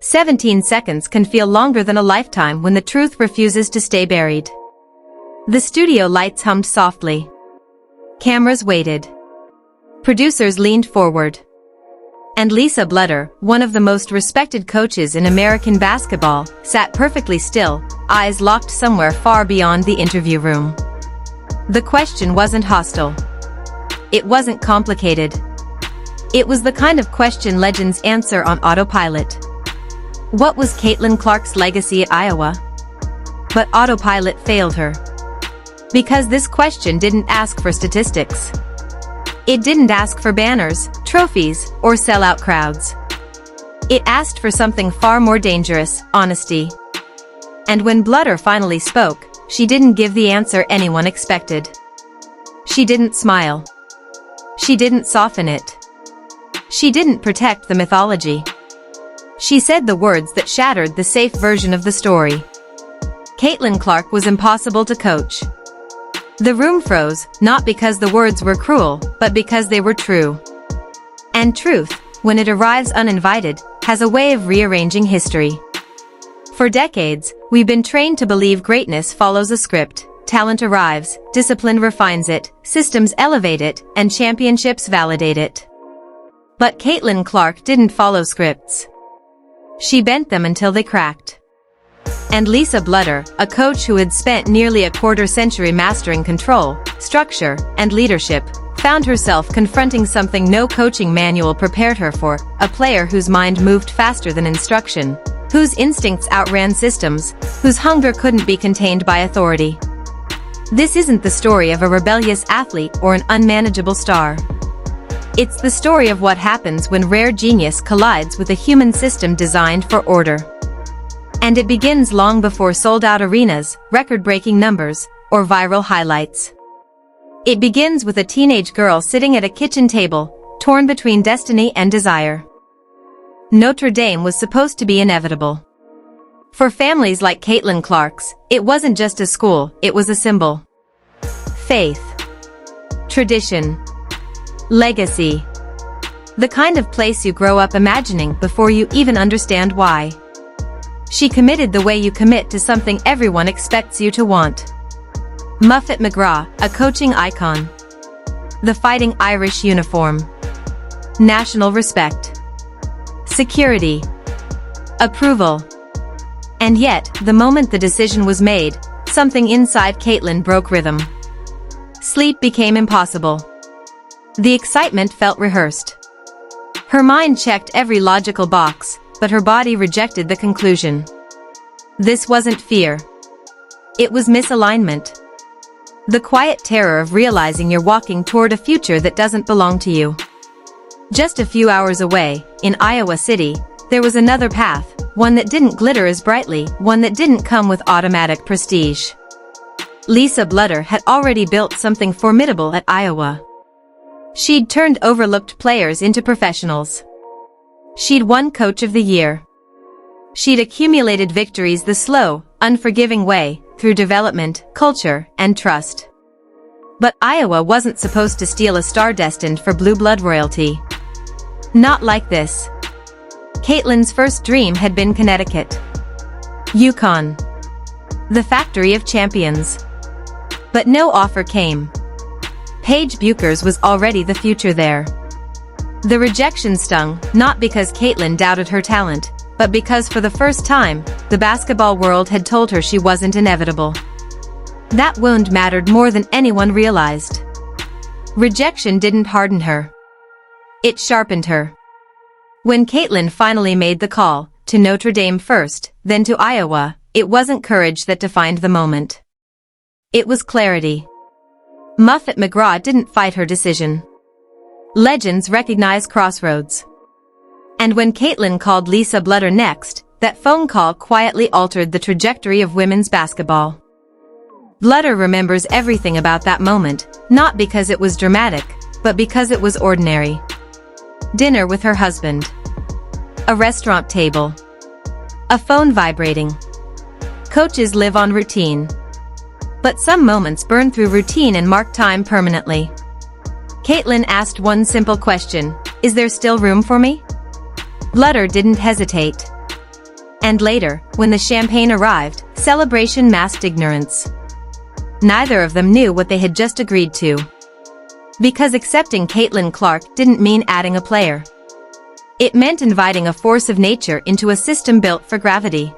17 seconds can feel longer than a lifetime when the truth refuses to stay buried. The studio lights hummed softly. Cameras waited. Producers leaned forward. And Lisa Bluder, one of the most respected coaches in American basketball, sat perfectly still, eyes locked somewhere far beyond the interview room. The question wasn't hostile. It wasn't complicated. It was the kind of question legends answer on autopilot. What was Caitlin Clark's legacy at Iowa? But autopilot failed her. Because this question didn't ask for statistics. It didn't ask for banners, trophies, or sellout crowds. It asked for something far more dangerous: honesty. And when Bluder finally spoke, she didn't give the answer anyone expected. She didn't smile. She didn't soften it. She didn't protect the mythology. She said the words that shattered the safe version of the story. Caitlin Clark was impossible to coach. The room froze, not because the words were cruel, but because they were true. And truth, when it arrives uninvited, has a way of rearranging history. For decades, we've been trained to believe greatness follows a script. Talent arrives, discipline refines it, systems elevate it, and championships validate it. But Caitlin Clark didn't follow scripts. She bent them until they cracked. And Lisa Bluder, a coach who had spent nearly a quarter-century mastering control, structure, and leadership, found herself confronting something no coaching manual prepared her for: a player whose mind moved faster than instruction, whose instincts outran systems, whose hunger couldn't be contained by authority. This isn't the story of a rebellious athlete or an unmanageable star. It's the story of what happens when rare genius collides with a human system designed for order. And it begins long before sold-out arenas, record-breaking numbers, or viral highlights. It begins with a teenage girl sitting at a kitchen table, torn between destiny and desire. Notre Dame was supposed to be inevitable. For families like Caitlin Clark's, it wasn't just a school, it was a symbol. Faith. Tradition. Legacy. The kind of place you grow up imagining before you even understand why. She committed the way you commit to something everyone expects you to want. Muffet McGraw, a coaching icon. The Fighting Irish uniform. National respect. Security. Approval. And yet, the moment the decision was made, something inside Caitlin broke rhythm. Sleep became impossible. The excitement felt rehearsed. Her mind checked every logical box, but her body rejected the conclusion. This wasn't fear. It was misalignment. The quiet terror of realizing you're walking toward a future that doesn't belong to you. Just a few hours away, in Iowa City, there was another path, one that didn't glitter as brightly, one that didn't come with automatic prestige. Lisa Bluder had already built something formidable at Iowa. She'd turned overlooked players into professionals. She'd won Coach of the Year. She'd accumulated victories the slow, unforgiving way, through development, culture, and trust. But Iowa wasn't supposed to steal a star destined for blue blood royalty. Not like this. Caitlin's first dream had been Connecticut. Yukon. The factory of champions. But no offer came. Paige Buecher's was already the future there. The rejection stung, not because Caitlin doubted her talent, but because for the first time, the basketball world had told her she wasn't inevitable. That wound mattered more than anyone realized. Rejection didn't harden her. It sharpened her. When Caitlin finally made the call, to Notre Dame first, then to Iowa, it wasn't courage that defined the moment. It was clarity. Muffet McGraw didn't fight her decision. Legends recognize crossroads. And when Caitlin called Lisa Bluder next, that phone call quietly altered the trajectory of women's basketball. Bluder remembers everything about that moment, not because it was dramatic, but because it was ordinary. Dinner with her husband. A restaurant table. A phone vibrating. Coaches live on routine. But some moments burn through routine and mark time permanently. Caitlin asked one simple question: is there still room for me? Bluder didn't hesitate. And later, when the champagne arrived, celebration masked ignorance. Neither of them knew what they had just agreed to. Because accepting Caitlin Clark didn't mean adding a player. It meant inviting a force of nature into a system built for gravity.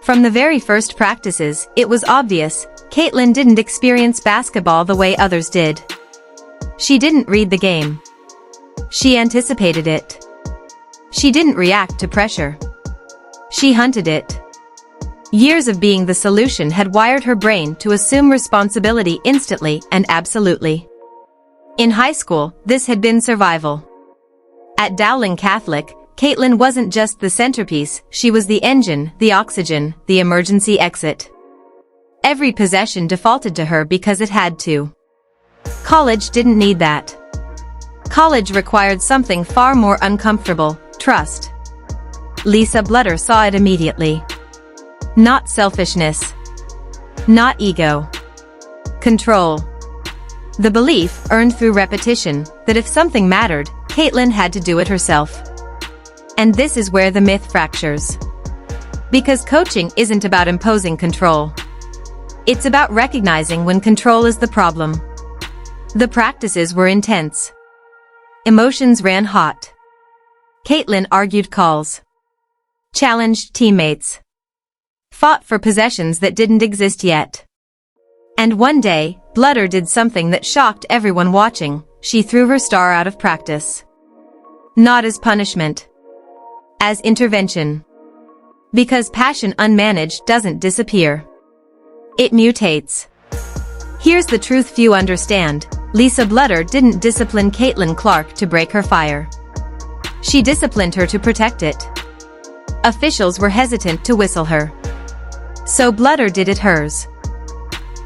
From the very first practices, it was obvious, Caitlin didn't experience basketball the way others did. She didn't read the game. She anticipated it. She didn't react to pressure. She hunted it. Years of being the solution had wired her brain to assume responsibility instantly and absolutely. In high school, this had been survival. At Dowling Catholic, Caitlin wasn't just the centerpiece, she was the engine, the oxygen, the emergency exit. Every possession defaulted to her because it had to. College didn't need that. College required something far more uncomfortable: trust. Lisa Bluder saw it immediately. Not selfishness. Not ego. Control. The belief, earned through repetition, that if something mattered, Caitlin had to do it herself. And this is where the myth fractures. Because coaching isn't about imposing control. It's about recognizing when control is the problem. The practices were intense. Emotions ran hot. Caitlin argued calls. Challenged teammates. Fought for possessions that didn't exist yet. And one day, Bluder did something that shocked everyone watching. She threw her star out of practice. Not as punishment. As intervention. Because passion unmanaged doesn't disappear. It mutates. Here's the truth few understand: Lisa Bluder didn't discipline Caitlin Clark to break her fire. She disciplined her to protect it. Officials were hesitant to whistle her. So Bluder did it hers.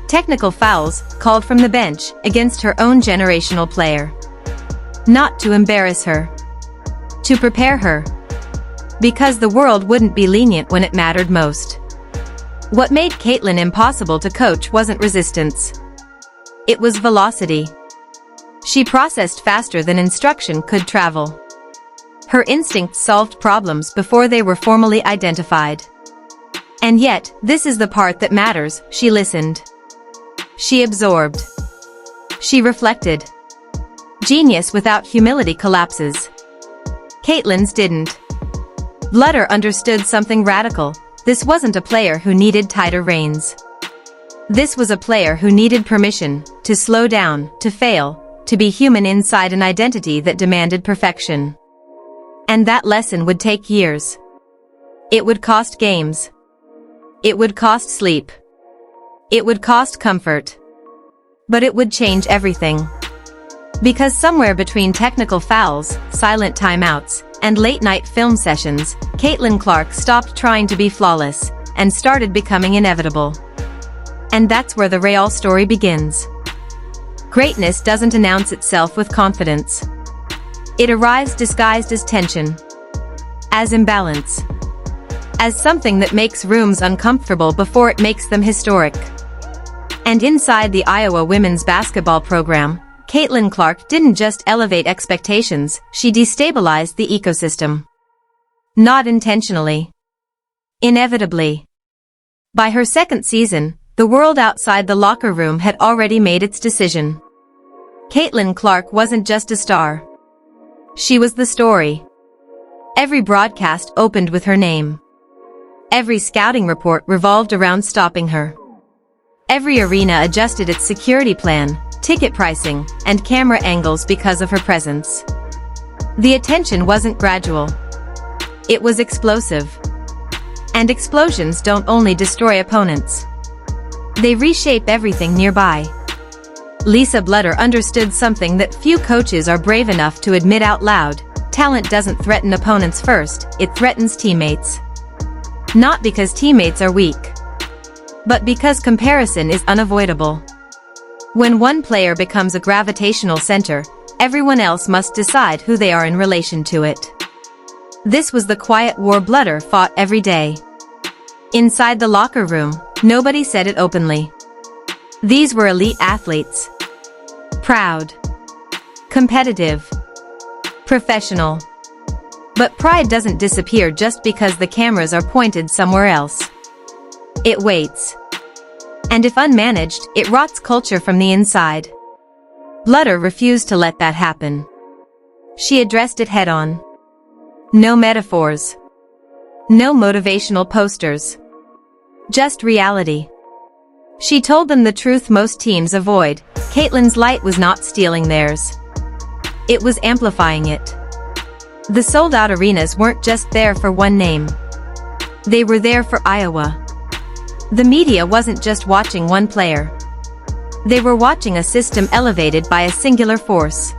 Technical fouls, called from the bench, against her own generational player. Not to embarrass her. To prepare her. Because the world wouldn't be lenient when it mattered most. What made Caitlin impossible to coach wasn't resistance. It was velocity. She processed faster than instruction could travel. Her instincts solved problems before they were formally identified. And yet, this is the part that matters: she listened. She absorbed. She reflected. Genius without humility collapses. Caitlin's didn't. Bluder understood something radical: this wasn't a player who needed tighter reins. This was a player who needed permission to slow down, to fail, to be human inside an identity that demanded perfection. And that lesson would take years. It would cost games. It would cost sleep. It would cost comfort. But it would change everything. Because somewhere between technical fouls, silent timeouts, and late-night film sessions, Caitlin Clark stopped trying to be flawless and started becoming inevitable. And that's where the real story begins. Greatness doesn't announce itself with confidence. It arrives disguised as tension. As imbalance. As something that makes rooms uncomfortable before it makes them historic. And inside the Iowa women's basketball program, Caitlin Clark didn't just elevate expectations, she destabilized the ecosystem. Not intentionally. Inevitably. By her second season, the world outside the locker room had already made its decision. Caitlin Clark wasn't just a star. She was the story. Every broadcast opened with her name. Every scouting report revolved around stopping her. Every arena adjusted its security plan, ticket pricing, and camera angles because of her presence. The attention wasn't gradual. It was explosive. And explosions don't only destroy opponents. They reshape everything nearby. Lisa Bluder understood something that few coaches are brave enough to admit out loud: talent doesn't threaten opponents first, it threatens teammates. Not because teammates are weak, but because comparison is unavoidable. When one player becomes a gravitational center, everyone else must decide who they are in relation to it. This was the quiet war Bluder fought every day. Inside the locker room, nobody said it openly. These were elite athletes. Proud. Competitive. Professional. But pride doesn't disappear just because the cameras are pointed somewhere else. It waits. And if unmanaged, it rots culture from the inside. Bluder refused to let that happen. She addressed it head-on. No metaphors. No motivational posters. Just reality. She told them the truth most teams avoid. Caitlin's light was not stealing theirs. It was amplifying it. The sold-out arenas weren't just there for one name. They were there for Iowa. The media wasn't just watching one player. They were watching a system elevated by a singular force.